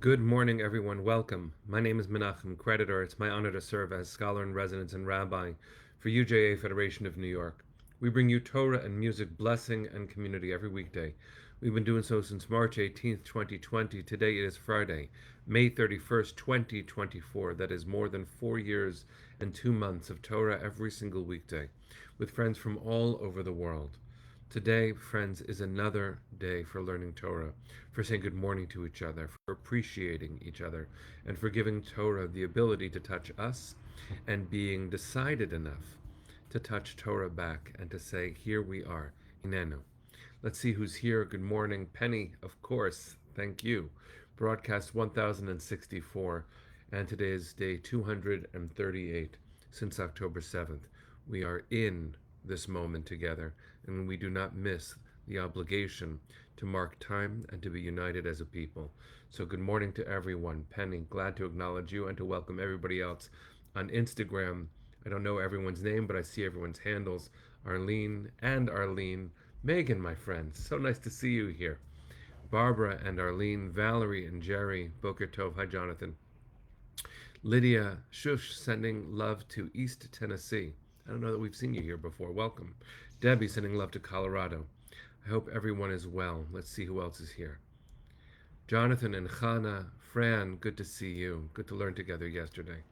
Good morning, everyone. Welcome. My name is Menachem Creditor. It's my honor to serve as scholar in residence and rabbi for UJA Federation of New York. We bring you Torah and music, blessing, and community every weekday. We've been doing so since March 18th, 2020. Today it is Friday, May 31st, 2024. That is more than 4 years and 2 months of Torah every single weekday with friends from all over the world. Today, friends, is another day for learning Torah, for saying good morning to each other, for appreciating each other, and for giving Torah the ability to touch us and being decided enough to touch Torah back and to say, here we are, Hinenu. Let's see who's here. Good morning. Penny, of course. Thank you. Broadcast 1064, and today is day 238 since October 7th. We are in this moment together, and we do not miss the obligation to mark time and to be united as a people. So good morning to everyone. Penny, glad to acknowledge you and to welcome everybody else on Instagram. I don't know everyone's name, but I see everyone's handles. Arlene, Megan, my friend, so nice to see you here. Barbara and Arlene, Valerie and Jerry, Boker Tov, hi Jonathan. Lydia Shush, sending love to East Tennessee. I don't know that we've seen you here before. Welcome. Debbie, sending love to Colorado. I hope everyone is well. Let's see who else is here. Jonathan and Chana, Fran, good to see you. Good to learn together yesterday.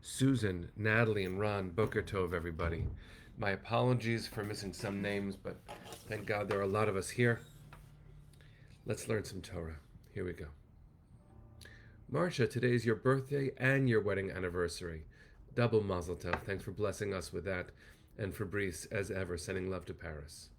Susan, Natalie, and Ron, Boker Tov, everybody. My apologies for missing some names, but thank God there are a lot of us here. Let's learn some Torah. Here we go. Marcia, today is your birthday and your wedding anniversary. Double mazel tov. Thanks for blessing us with that. And Fabrice, as ever, sending love to Paris.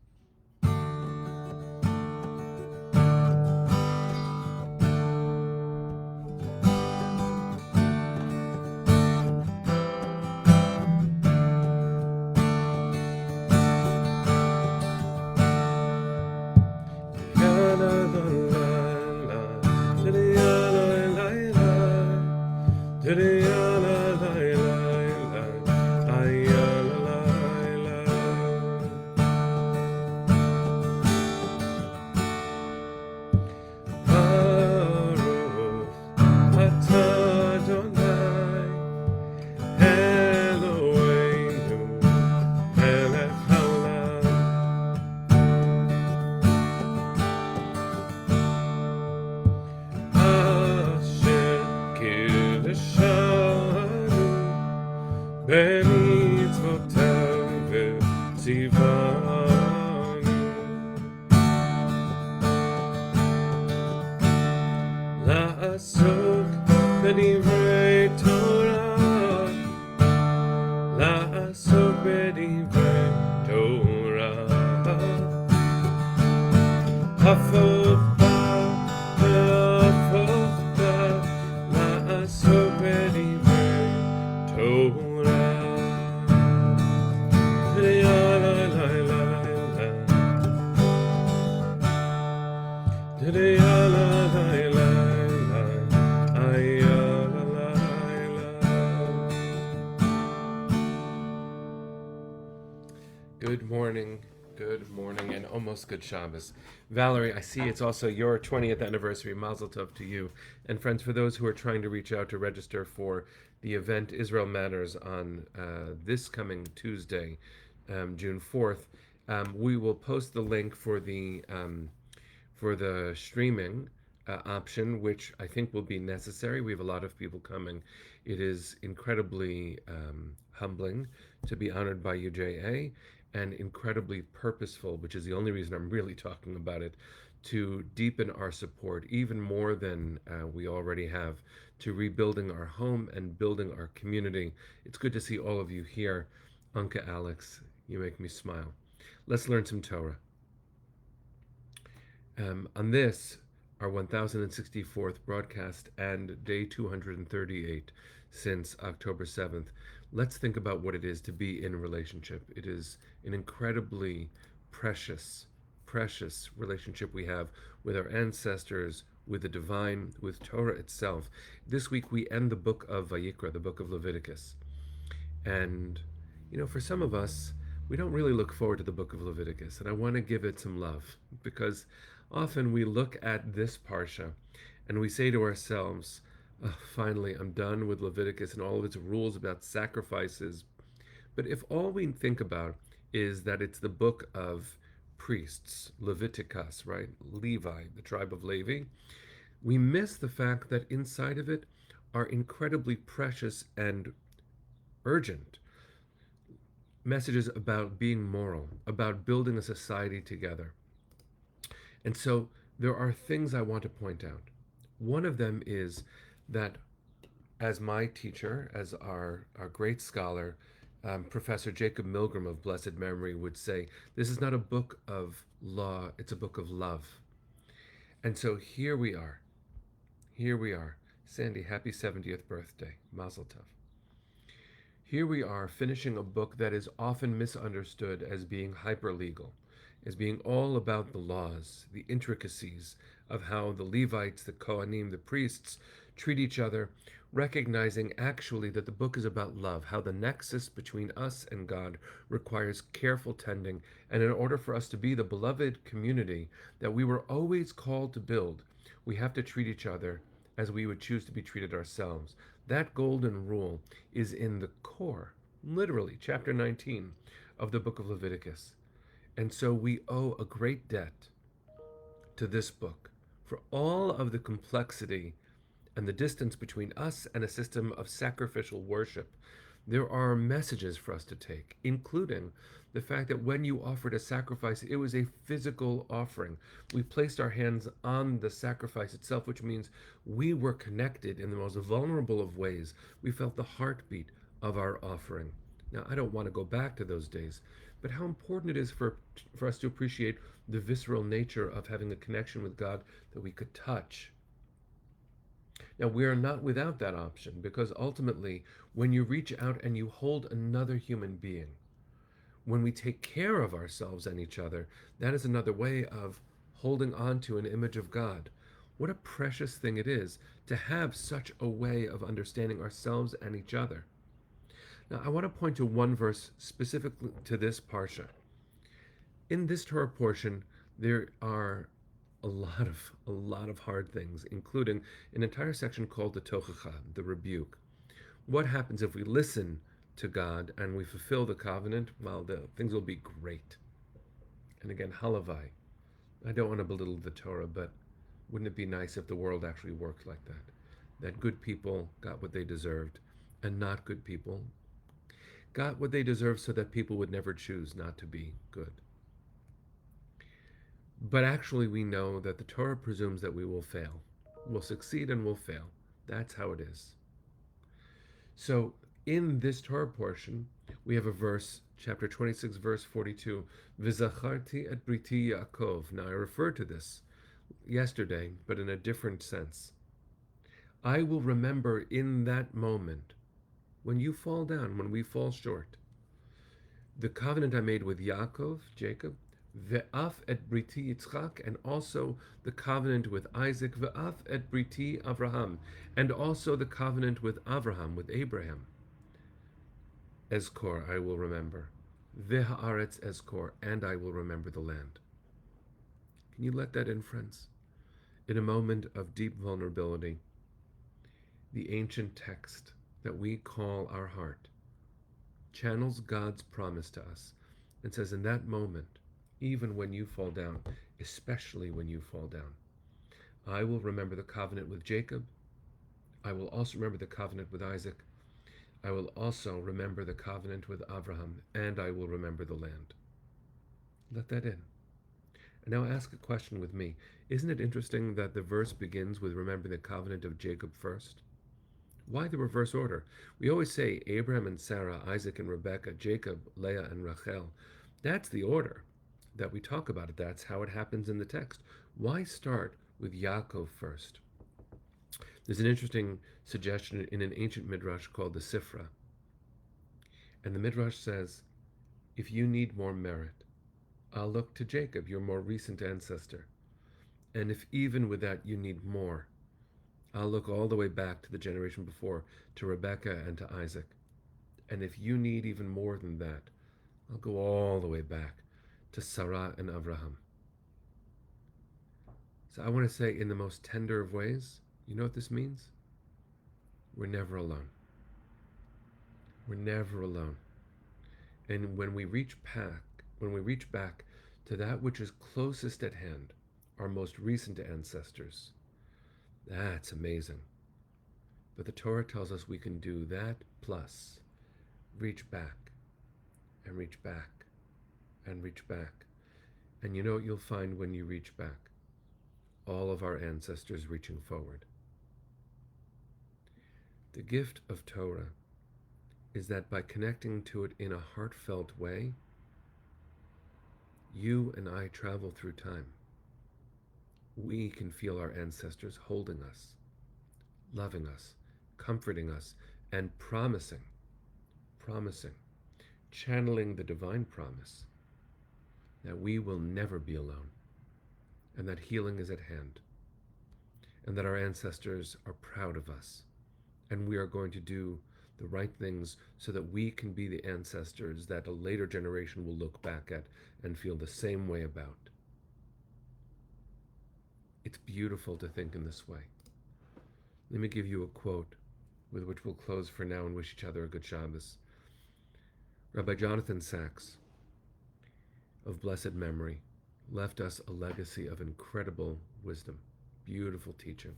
Good morning, and almost good Shabbos. Valerie, I see it's also your 20th anniversary. Mazel tov to you. And friends, for those who are trying to reach out to register for the event Israel Matters on this coming Tuesday, June 4th, we will post the link for the streaming option, which I think will be necessary. We have a lot of people coming. It is incredibly humbling to be honored by UJA, and incredibly purposeful, which is the only reason I'm really talking about it, to deepen our support even more than we already have, to rebuilding our home and building our community. It's good to see all of you here. Anka, Alex, you make me smile. Let's learn some Torah. On this, our 1064th broadcast and day 238 since October 7th, let's think about what it is to be in a relationship. It is an incredibly precious relationship we have with our ancestors, with the divine, with Torah itself. This week we end the book of Vayikra, the book of Leviticus. And, for some of us, we don't really look forward to the book of Leviticus, and I want to give it some love, because often we look at this parsha and we say to ourselves, "Ugh, finally, I'm done with Leviticus and all of its rules about sacrifices." But if all we think about is that it's the book of priests, Leviticus, right? Levi, the tribe of Levi, we miss the fact that inside of it are incredibly precious and urgent messages about being moral, about building a society together. And so there are things I want to point out. One of them is that, as my teacher, as our great scholar, Professor Jacob Milgram of blessed memory, would say, this is not a book of law, it's a book of love. And so here we are. Here we are. Sandy, happy 70th birthday. Mazel tov. Here we are finishing a book that is often misunderstood as being hyper-legal, as being all about the laws, the intricacies of how the Levites, the Kohanim, the priests treat each other, recognizing actually that the book is about love, how the nexus between us and God requires careful tending, and in order for us to be the beloved community that we were always called to build, we have to treat each other as we would choose to be treated ourselves. That golden rule is in the core, literally, chapter 19 of the book of Leviticus. And so we owe a great debt to this book for all of the complexity and the distance between us and a system of sacrificial worship. There are messages for us to take, including the fact that when you offered a sacrifice, it was a physical offering. We placed our hands on the sacrifice itself, which means we were connected in the most vulnerable of ways. We felt the heartbeat of our offering. Now, I don't want to go back to those days, but how important it is for us to appreciate the visceral nature of having a connection with God that we could touch. Now, we are not without that option because ultimately, when you reach out and you hold another human being, when we take care of ourselves and each other, that is another way of holding on to an image of God. What a precious thing it is to have such a way of understanding ourselves and each other. Now, I want to point to one verse specifically to this parsha. In this Torah portion, there are a lot of hard things, including an entire section called the Tochacha, the rebuke. What happens if we listen to God and we fulfill the covenant? Well, things will be great. And again, halavai. I don't want to belittle the Torah, but wouldn't it be nice if the world actually worked like that? That good people got what they deserved, and not good people got what they deserved so that people would never choose not to be good. But actually, we know that the Torah presumes that we will fail. We'll succeed and we'll fail. That's how it is. So, in this Torah portion, we have a verse, chapter 26, verse 42, V'zacharti et briti Yaakov. Now, I referred to this yesterday, but in a different sense. I will remember in that moment, when you fall down, when we fall short, the covenant I made with Yaakov, Jacob, ve'af et briti Yitzchak, and also the covenant with Isaac, ve'af et briti Avraham, and also the covenant with Avraham, with Abraham. Ezkor, I will remember. Ve'haaretz ezkor, and I will remember the land. Can you let that in, friends? In a moment of deep vulnerability, the ancient text that we call our heart channels God's promise to us and says, in that moment, even when you fall down, especially when you fall down, I will remember the covenant with Jacob. I will also remember the covenant with Isaac. I will also remember the covenant with Abraham, and I will remember the land. Let that in. And now ask a question with me. Isn't it interesting that the verse begins with remembering the covenant of Jacob first? Why the reverse order? We always say Abraham and Sarah, Isaac and Rebekah, Jacob, Leah and Rachel. That's the order that we talk about it. That's how it happens in the text. Why start with Yaakov first? There's an interesting suggestion in an ancient midrash called the Sifra. And the midrash says, if you need more merit, I'll look to Jacob, your more recent ancestor. And if even with that you need more, I'll look all the way back to the generation before, to Rebekah and to Isaac. And if you need even more than that, I'll go all the way back to Sarah and Abraham. So I want to say, in the most tender of ways, you know what this means? We're never alone. We're never alone. And when we reach back to that which is closest at hand, our most recent ancestors, that's amazing. But the Torah tells us we can do that plus reach back and reach back and reach back. And you know what you'll find when you reach back? All of our ancestors reaching forward. The gift of Torah is that by connecting to it in a heartfelt way, you and I travel through time. We can feel our ancestors holding us, loving us, comforting us, and promising, channeling the divine promise that we will never be alone, and that healing is at hand, and that our ancestors are proud of us, and we are going to do the right things so that we can be the ancestors that a later generation will look back at and feel the same way about. It's beautiful to think in this way. Let me give you a quote with which we'll close for now and wish each other a good Shabbos. Rabbi Jonathan Sachs, of blessed memory, left us a legacy of incredible wisdom, beautiful teaching.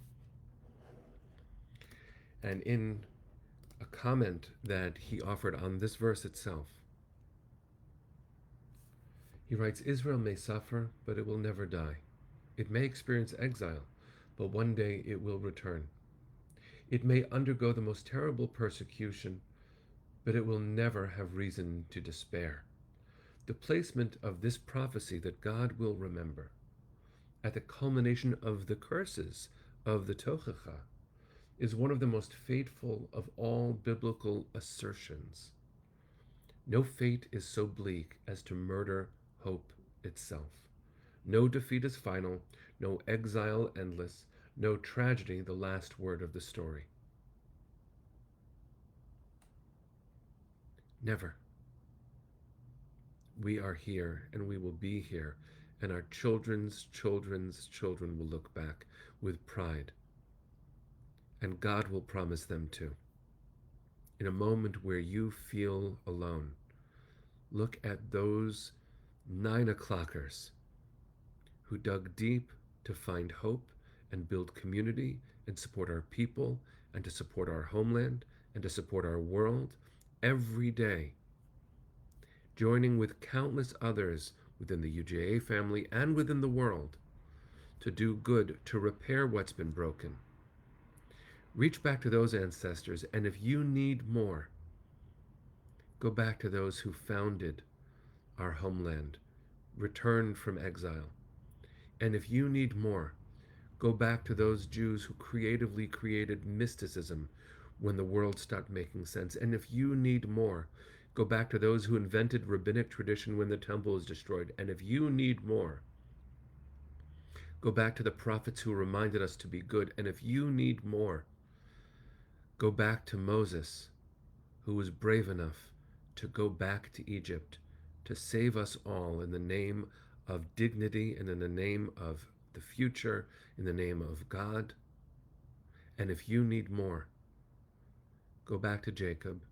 And in a comment that he offered on this verse itself, he writes, Israel may suffer, but it will never die. It may experience exile, but one day it will return. It may undergo the most terrible persecution, but it will never have reason to despair. The placement of this prophecy that God will remember at the culmination of the curses of the Tochacha is one of the most fateful of all biblical assertions. No fate is so bleak as to murder hope itself. No defeat is final, no exile endless, no tragedy the last word of the story. Never. We are here and we will be here, and our children's children's children will look back with pride. And God will promise them too. In a moment where you feel alone, look at those 9 o'clockers who dug deep to find hope and build community and support our people and to support our homeland and to support our world every day, joining with countless others within the UJA family and within the world to do good, to repair what's been broken. Reach back to those ancestors, and if you need more, go back to those who founded our homeland, returned from exile. And if you need more, go back to those Jews who creatively created mysticism when the world stopped making sense. And if you need more, go back to those who invented rabbinic tradition when the temple was destroyed. And if you need more, go back to the prophets who reminded us to be good. And if you need more, go back to Moses, who was brave enough to go back to Egypt to save us all in the name of dignity and in the name of the future, in the name of God. And if you need more, go back to Jacob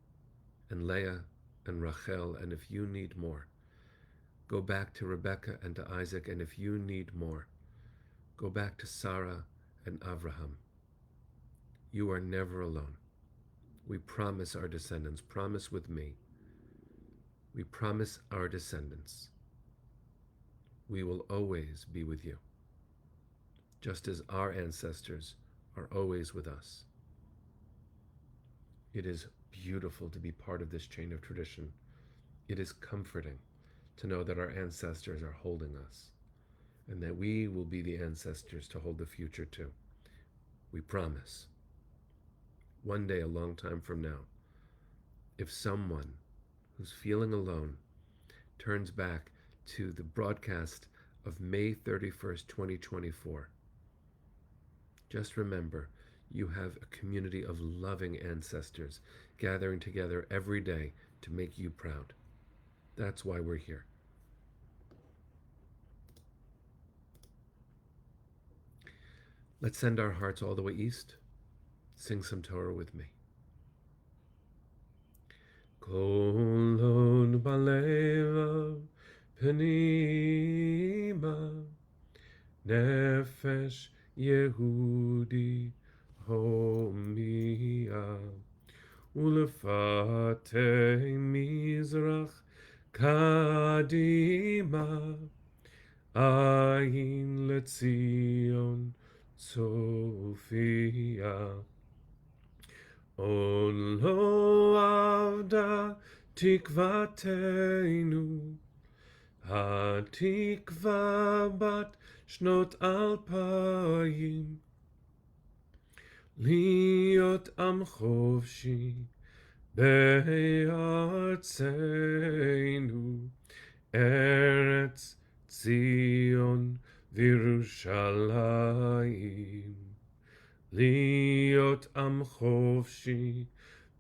and Leah and Rachel. And if you need more, go back to Rebecca and to Isaac. And if you need more, go back to Sarah and Abraham. You are never alone. We promise our descendants, promise with me, we promise our descendants, we will always be with you, just as our ancestors are always with us. It is beautiful to be part of this chain of tradition. It is comforting to know that our ancestors are holding us and that we will be the ancestors to hold the future too. We promise. One day, a long time from now, if someone who's feeling alone turns back to the broadcast of May 31st, 2024, just remember you have a community of loving ancestors gathering together every day to make you proud. That's why we're here. Let's send our hearts all the way east. Sing some Torah with me. Kolon balevav penima nefesh Yehudi homia ulefatei mizrach kadima ayin letzion Sophia. Od lo avda tikvateinu, hatikva bat shnot alpayim, להיות עם חופשי בארצנו, ארץ ציון וירושלים. להיות עם חופשי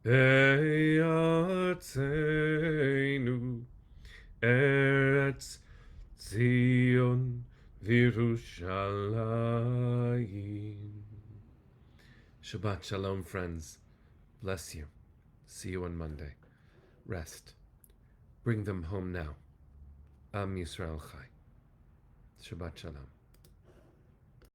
בארצנו, ארץ ציון וירושלים. Shabbat Shalom, friends. Bless you. See you on Monday. Rest. Bring them home now. Am Yisrael Chai. Shabbat Shalom.